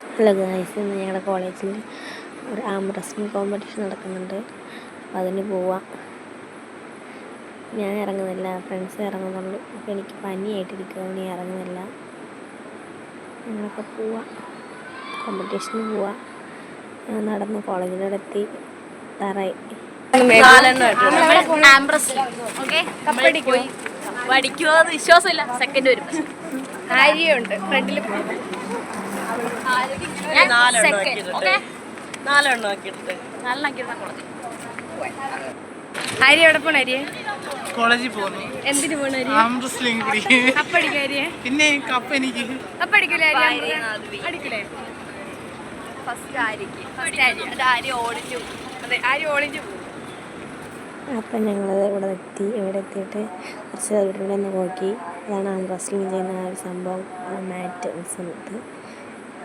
Hello guys, ഇന്ന് ഞങ്ങളുടെ കോളേജിൽ ഒരു ആം റെസ്ലിംഗ് കോമ്പറ്റീഷൻ നടക്കുന്നുണ്ട്. അപ്പോൾ അതിന് പോവാം. ഞാൻ ഇറങ്ങുന്നില്ല, ഫ്രണ്ട്സ് ഇറങ്ങുന്നുള്ളൂ. അപ്പോൾ എനിക്ക് പനിയായിട്ടിരിക്കുക, നീ ഇറങ്ങുന്നില്ല. ഞങ്ങളൊക്കെ പോവാം, കോമ്പറ്റീഷന് പോവാം. ഞാൻ നടന്ന് കോളേജിലൂടെ എത്തി തറയി. പഠിക്കുമോന്ന് വിശ്വാസമില്ല. സെക്കൻഡ് വരും. ആര്യയുണ്ട് ഫ്രണ്ടിൽ. ആര്യ എവിടെ പോണ? ആര്യ കോളേജിൽ പോകുന്നു. എന്തിനു പോണ? കപ്പടിക്കും ആര്യ? പിന്നെ കപ്പ് എനിക്ക് കപ്പടിക്കൂലേ? അടിക്കൂലേ? ഫസ്റ്റ് ആര്യ ഓടിച്ചു. അതെ, ആര്യ ഓളിഞ്ചു പോകും. അപ്പം ഞങ്ങൾ ഇവിടെ എത്തിയിട്ട് കുറച്ച് ഇവിടെ ഒന്ന് നോക്കി. അതാണ് ആം റെസ്ലിംഗ് ചെയ്യുന്ന ആ ഒരു സംഭവം, മാറ്റ് സമയത്ത്.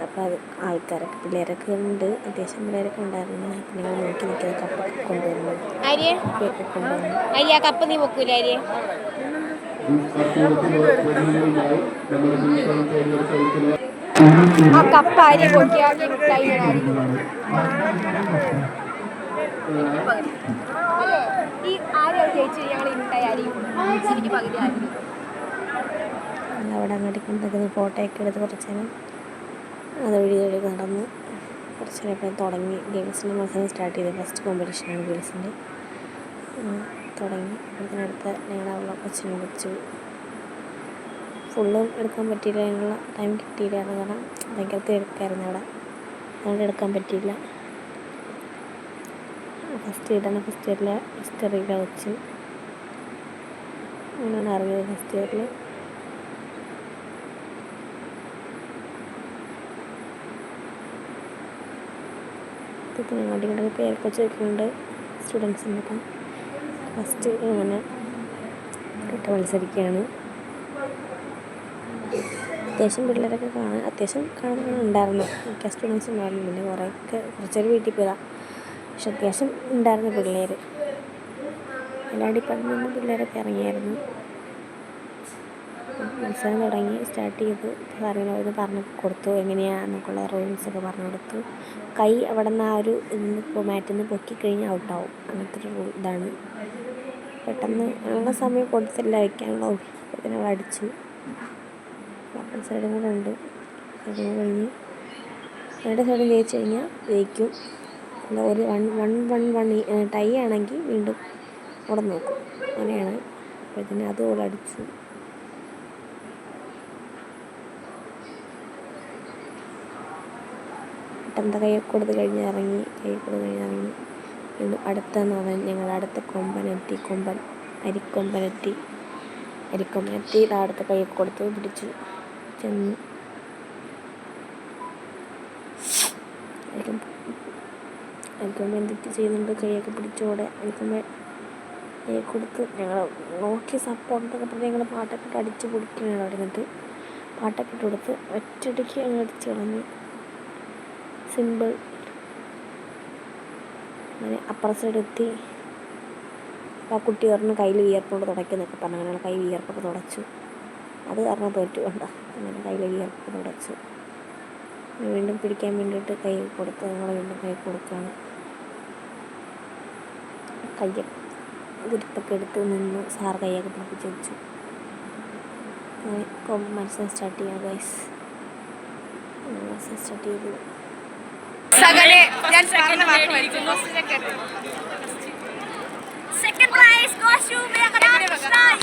അപ്പോൾ അത് ആൾക്കാരൊക്കെ പിള്ളേരൊക്കെ ഉണ്ട്, അത്യാവശ്യം പിള്ളേരൊക്കെ ഉണ്ടായിരുന്നു. അപ്പം ഞങ്ങൾ നോക്കി നിൽക്കുന്നത് കപ്പൊക്കെ കൊണ്ടുവരുന്നു. കപ്പൊക്കെ കൊണ്ടുവന്നു. ആര്യ കപ്പ് നീ വെക്കൂലേ? ആര്യ ആ കപ്പ് ആര്യ പൊക്കിയാൽ ഈ ആര്യ ജയിച്ചു ഞങ്ങൾ ഇണ്ടായി ആര്യ ശരിക്കും പകുതി ആര്യ. അവിടെ അങ്ങോട്ട് കൊണ്ടുവന്ന് ഫോട്ടോയൊക്കെ എടുത്ത് കുറച്ച് നേരം അതൊഴി നടന്നു. കുറച്ച് നേരം തുടങ്ങി. ഗേൾസിൻ്റെ മത്സരം സ്റ്റാർട്ട് ചെയ്തു. ഫസ്റ്റ് കോമ്പറ്റീഷനാണ് ഗേൾസിൻ്റെ. തുടങ്ങി. അടുത്ത ഞങ്ങളുടെ കൊച്ചിനെ വിളിച്ചു. ഫുള്ളും എടുക്കാൻ പറ്റിയില്ല, ഞങ്ങൾ ടൈം കിട്ടിയില്ലായിരുന്നു. കാരണം ഭയങ്കര തിരക്കായിരുന്നു അവിടെ, അതുകൊണ്ട് എടുക്കാൻ പറ്റിയില്ല. ഫസ്റ്റ് ഇയറാണ്. ഫസ്റ്റ് ഇയറിലെ ഹിസ്റ്ററിയിലെ വെച്ച് അങ്ങനെയാണ് ഇറങ്ങിയത്. ഫസ്റ്റ് ഇയറിൽ ഇപ്പം ഞങ്ങളുടെ ഇങ്ങോട്ട് പേരൊക്കെ ചോദിക്കുന്നുണ്ട് സ്റ്റുഡൻസിൻ്റെ. അപ്പം ഫസ്റ്റ് അങ്ങനെ ഇട്ട് മത്സരിക്കുകയാണ്. അത്യാവശ്യം പിള്ളേരൊക്കെ കാണുന്നുണ്ടായിരുന്നു. മിക്ക സ്റ്റുഡൻസ് ഉണ്ടായിരുന്നു. പിന്നെ കുറച്ചൊരു വീട്ടിൽ പോയതാണ്. പക്ഷെ അത്യാവശ്യം ഉണ്ടായിരുന്നു പിള്ളേർ. എല്ലാ ഡിപ്പാർട്ട്മെൻറ്റിൽ നിന്നും പിള്ളേരൊക്കെ ഇറങ്ങിയായിരുന്നു. മത്സരം തുടങ്ങി, സ്റ്റാർട്ട് ചെയ്തു. സാറിനോട് പറഞ്ഞു കൊടുത്തു എങ്ങനെയാണെന്നൊക്കെയുള്ള റൂൾസൊക്കെ പറഞ്ഞു കൊടുത്തു. കൈ അവിടെ നിന്ന് ആ ഒരു ഇപ്പോൾ മാറ്റിൽ നിന്ന് പൊക്കിക്കഴിഞ്ഞാൽ ഔട്ടാവും. അങ്ങനത്തെ ഒരു ഇതാണ്. പെട്ടെന്ന് ഞങ്ങളുടെ സമയം കൊടുത്തില്ല വയ്ക്കാനുള്ള. അപ്പോൾ ഞങ്ങൾ അടിച്ചു. അപ്പുറത്തെ സൈഡും കൂടെ ഉണ്ട്. സൈഡും കൂടെ കഴിഞ്ഞ് രണ്ട് സൈഡും ജയിച്ചു കഴിഞ്ഞാൽ ജയിക്കും. അല്ല, ഒരു 1-1 ടൈ ആണെങ്കിൽ വീണ്ടും അവിടെ നോക്കും. അങ്ങനെയാണ്. അപ്പോഴത്തേന് അതുപോലെ അടിച്ചു. പെട്ടെന്ന് കൈയൊക്കെ കൊടുത്ത് കഴിഞ്ഞ് ഇറങ്ങി. വീണ്ടും അടുത്തെന്ന് പറഞ്ഞാൽ ഞങ്ങളുടെ അടുത്ത അരിക്കൊമ്പനെത്തി അടുത്ത കൈയൊക്കെ കൊടുത്ത് പിടിച്ചു ചെന്നു. അരിക്കൊമ്പ എന്തൊക്കെ ചെയ്യുന്നുണ്ട്, കൈയൊക്കെ പിടിച്ചോടെ അരിക്കൊമ്പ കൈ കൊടുത്ത് ഞങ്ങൾ നോക്കി സപ്പോർട്ടൊക്കെ പറഞ്ഞ് ഞങ്ങൾ പാട്ടൊക്കെ ഇട്ട് അടിച്ച് പൊടിക്കുകയാണ്. അവിടെ നിന്നിട്ട് പാട്ടൊക്കെ ഇട്ട് കൊടുത്ത് ഒറ്റയടിക്ക് ഞങ്ങൾ അടിച്ച് കളഞ്ഞു. സിമ്പിൾ. അങ്ങനെ അപ്പുറ സൈഡ് എത്തി. ആ കുട്ടി പറഞ്ഞു കയ്യിൽ വിയർപ്പോട് തുടയ്ക്കുന്നൊക്കെ പറഞ്ഞു. അങ്ങനെ കൈ വിയർപ്പൊക്കെ തുടച്ചു. അത് കാരണം തോറ്റു വേണ്ട. അങ്ങനെ കയ്യിൽ വിയർപ്പൊക്കെ തുടച്ചു. വീണ്ടും പിടിക്കാൻ വേണ്ടിയിട്ട് കൈ കൊടുത്ത് ഞങ്ങൾ വീണ്ടും കൈ കൊടുക്കുകയാണ്. കയ്യൊക്കെ വിരിപ്പൊക്കെ എടുത്ത് നിന്നു. സാർ കൈയൊക്കെ പിടിപ്പിച്ച് വെച്ചു. അങ്ങനെ മത്സരം സ്റ്റാർട്ട് ചെയ്യാം ഗൈസ്. മത്സരം സ്റ്റാർട്ട് ചെയ്തു. Second prize goes to Venkata Krishna.